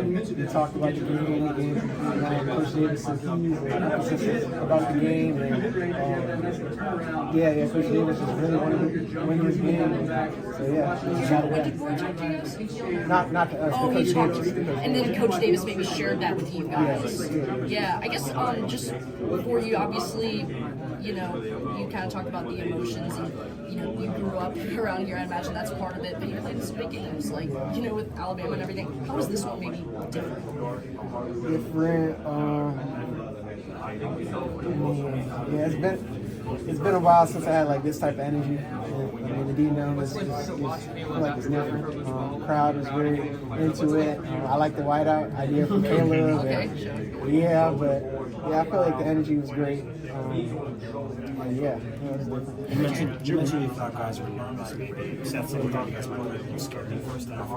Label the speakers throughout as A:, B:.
A: We talked about the game. Coach Davis said he's emphasis about the game. And, Coach Davis just really wanted to win this game. So, not to us,
B: Oh,
A: Coach
B: he talked
A: Davis.
B: and then Coach Davis maybe shared that with you guys. Yeah, I guess just for you, obviously, you kind of talked about the emotions and, you grew up around here. I imagine that's part of it, but you're playing some big games, like, with Alabama and everything. How is this one maybe different?
A: It's been a while since I had like this type of energy. The D-Dome is just I feel like it's different. Crowd is very into it. I like the whiteout idea from Caleb.
B: Okay.
A: I feel like the energy was great. It was different.
C: You mentioned you thought guys were nervous, maybe. Seth said you thought you guys might have been scared in the first half.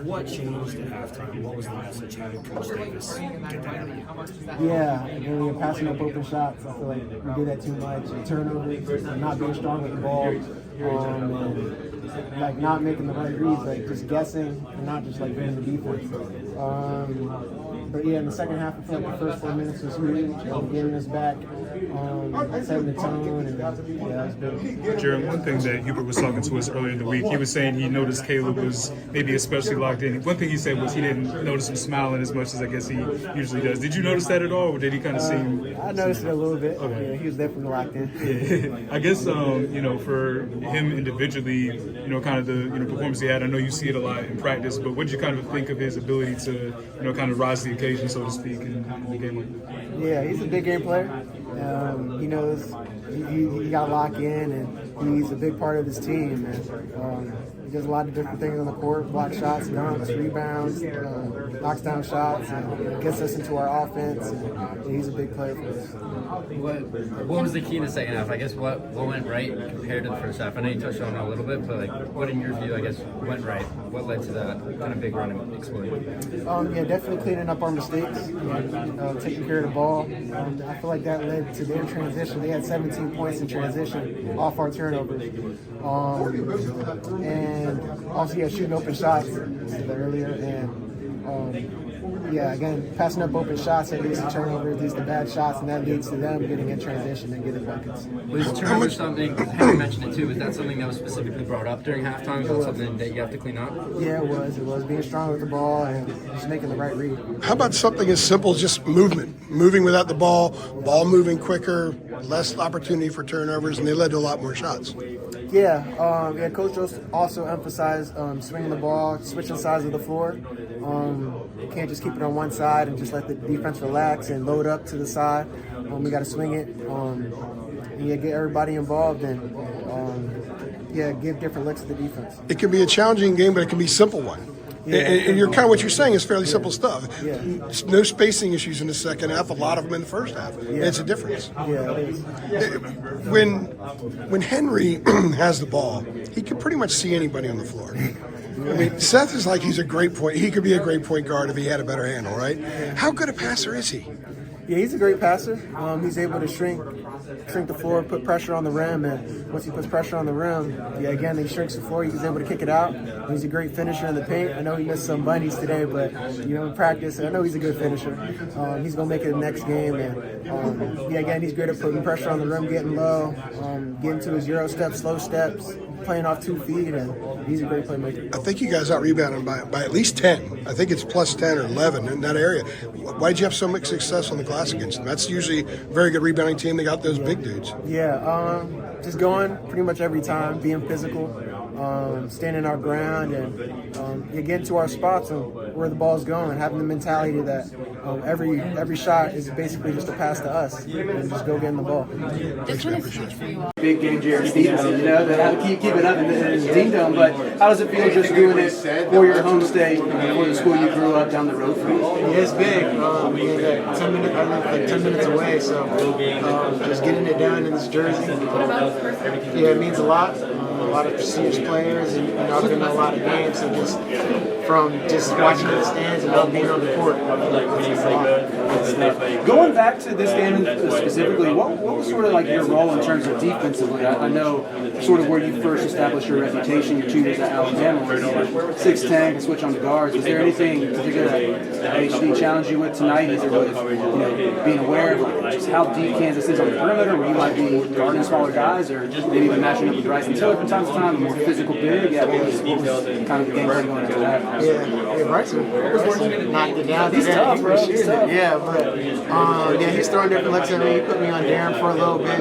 C: What changed at halftime? What was the message? How did Coach Davis get that out of you?
A: When we were passing up open shots, I feel like we did that too much. Turnovers, not being strong with the ball, and like not making the right reads, like just guessing and not just like being the defense. In the second half, I feel like the first 4 minutes was huge, getting us back, setting the tone, and that was big.
D: Jarin, one thing that Hubert was talking to us earlier in the week, he was saying he noticed Caleb was maybe especially locked in. One thing he said was he didn't notice him smiling as much as I guess he usually does. Did you notice that at all, or did he kind of seem?
A: I noticed it a little bit.
D: Okay.
A: Yeah, he was definitely locked in.
D: Yeah. I guess for him individually, kind of the performance he had. I know you see it a lot in practice, but what did you kind of think of his ability to kind of rise to the occasion, so to speak, in the game like that?
A: Yeah, he's a big game player. He knows he got to lock in, and he's a big part of this team. And, he does a lot of different things on the court: block shots, dunks, rebounds, knocks down shots, and gets us into our offense. And he's a big player for us.
E: What was the key in the second half? I guess what went right compared to the first half? I know you touched on it a little bit, but what in your view, I guess, went right? What led to that kind of big run and explosion?
A: Definitely cleaning up our mistakes, taking care of the ball. I feel like that led to their transition. They had 17 points in transition off our turnovers. And also, shooting open shots earlier. And again, passing up open shots that leads to turnovers, leads to bad shots, and that leads to them getting in transition and getting buckets.
E: Was turnover something, Henry mentioned it too, was that something that was specifically brought up during halftime? Was that something that you have to clean up?
A: Yeah, it was. It was being strong with the ball and just making the right read.
F: How about something as simple as just movement? Moving without the ball moving quicker, less opportunity for turnovers, and they led to a lot more shots.
A: Coach Jost also emphasized swinging the ball, switching sides of the floor. You can't just keep it on one side and just let the defense relax and load up to the side. We got to swing it. Get everybody involved and give different looks to the defense.
F: It can be a challenging game, but it can be a simple one. And you're kind of what you're saying is fairly simple stuff.
A: Yeah.
F: No spacing issues in the second half. A lot of them in the first half. And it's a difference.
A: Yeah, it is.
F: When Henry has the ball, he can pretty much see anybody on the floor. I mean, Seth is like he's a great point. He could be a great point guard if he had a better handle, right? How good a passer is he?
A: Yeah, he's a great passer. He's able to shrink the floor, put pressure on the rim, and once he puts pressure on the rim, again, he shrinks the floor. He's able to kick it out. He's a great finisher in the paint. I know he missed some bunnies today, but in practice, I know he's a good finisher. He's gonna make it the next game, and again, he's great at putting pressure on the rim, getting low, getting to his Euro steps, slow steps, playing off 2 feet, and he's a great playmaker.
F: I think you guys out-rebounded by at least 10. I think it's plus 10 or 11 in that area. Why did you have so much success on the glass against them? That's usually a very good rebounding team. They got those big dudes.
A: Just going pretty much every time, being physical, standing our ground, and getting to our spots and where the ball's going, having the mentality that every shot is basically just a pass to us, and just go get in the ball.
B: This one is huge for you all.
G: Big game, Jarin Stevenson, that have to keep it up in the D-Dome, but how does it feel just doing it for your home state, for the school you grew up down the road from?
A: Yeah, it's big. I live 10 minutes away, so just getting it done in this jersey. It means a lot. A lot of prestigious players, and I've been to a lot of games, so just from just watching the stands and not being on the court.
G: Going back to this game specifically, what was sort of like your role in terms of defensively? I know sort of where you first established your reputation, your 2 years at Alabama, was 6'10", can switch on the guards. Was there anything particular that HD challenged you with tonight, either with being aware of like, just how deep Kansas is on the perimeter, where you might be guarding smaller guys, or maybe even matching up with Bryson Tiller from time to time, a more physical big? Yeah, what was kind of the game plan going into that?
A: Yeah, Bryson knocked it down.
G: He's tough, bro. He's tough.
A: Yeah, but he's throwing different looks at me. He put me on Jarin for a little bit,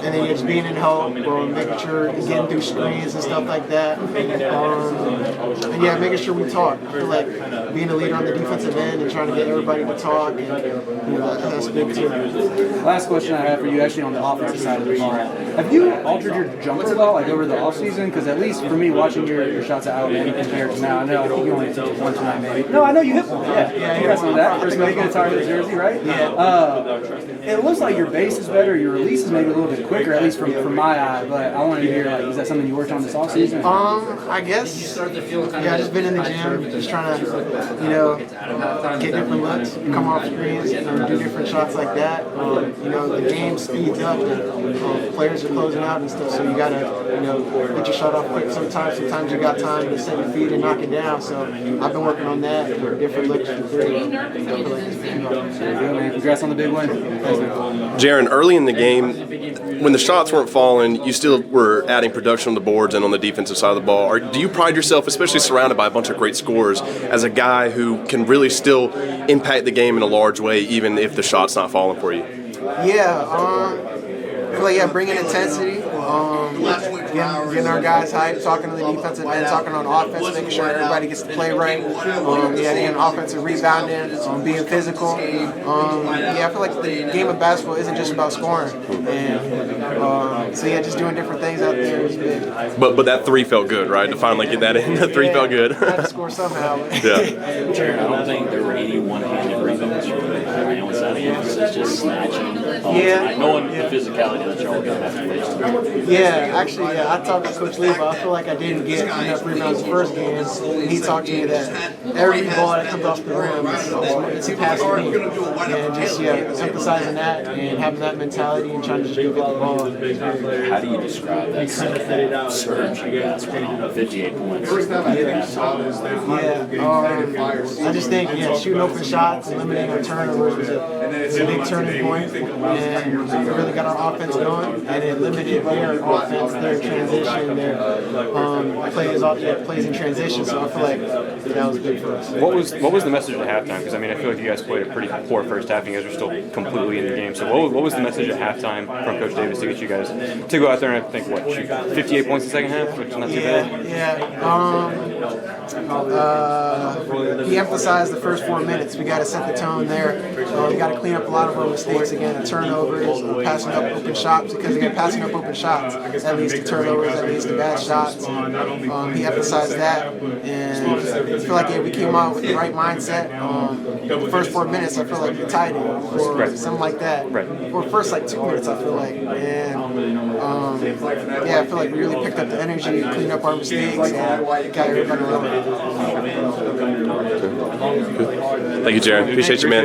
A: and then just being in help, making sure he's getting through screens and stuff like that. And yeah, making sure we talk. I feel like being a leader on the defensive end and trying to get everybody to talk, and that's big too.
G: Last question I have for you, actually on the offensive side of the ball. Have you altered your jumper at all, like over the offseason? Because at least for me, watching your shots at Alabama compared to now, I know I think you only took one tonight, maybe. No, I know you hit one. Yeah, you guys know that. First make a target jersey, right? Yeah. It looks like your base is better, your release is maybe a little bit quicker, at least from my eye. But I wanted to hear, like, is that something you worked on this offseason?
A: I guess. Yeah, I just been in the gym, just trying to, get different looks, come off screens, do different shots like that. The game speeds up, and players are closing out and stuff, so you gotta, get your shot off quick. Sometimes you got time to set your feet and knock it down. So I've been working on that, different looks for three.
G: Congrats on the big win.
H: Jarin, early in the game, when the shots weren't falling, you still were adding production on the boards and on the defensive side of the ball. Do you pride yourself, especially surrounded by a bunch of great scorers, as a guy who can really still impact the game in a large way, even if the shot's not falling for you?
A: Yeah, I feel like bringing intensity, getting our guys hyped, talking to the defensive end, talking on offense, making sure everybody gets to play right. And offensive rebounding, being physical. I feel like the game of basketball isn't just about scoring, and just doing different things out there is big.
H: But that 3 felt good, right? To finally get that in, the 3 felt good.
A: Had to score somehow.
H: Yeah.
I: Jarin, I don't think there were any one-handed rebounds from the Alabama side of emphasis, just snatching. Knowing the physicality that y'all are going to have to face.
A: Yeah, actually, I talked to Coach Lee, but I feel like I didn't get enough rebounds the first game. He talked to me that every ball that comes off the rim it's a pass to me. And just, emphasizing that and having that mentality and trying to just go get the ball.
I: How do you describe that surge in basketball? 58 points.
A: I just think, shooting open shots and limiting our turnovers was a big turning point. And we really got our offense going, and it limited their offense, their transition, their plays in transition. So I feel like that was big for us.
J: What was the message at halftime? Because I feel like you guys played a pretty poor first half. You guys were still completely in the game. So what was the message at halftime from Coach Davis to get you guys to go out there and shoot 58 points in the second half, which is not too bad?
A: He emphasized the first 4 minutes. We got to set the tone there. We got to clean up a lot of our mistakes again, the turnovers, passing up open shots, because again, passing up open shots that leads to turnovers, that leads to bad shots. He emphasized that, and I feel like we came out with the right mindset. The first 4 minutes, I feel like we tied it, or something like that. Or first 2 minutes, I feel like, and I feel like we really picked up the energy, cleaned up our mistakes, and got everybody rolling.
H: Thank you, Jarin. Appreciate you, man.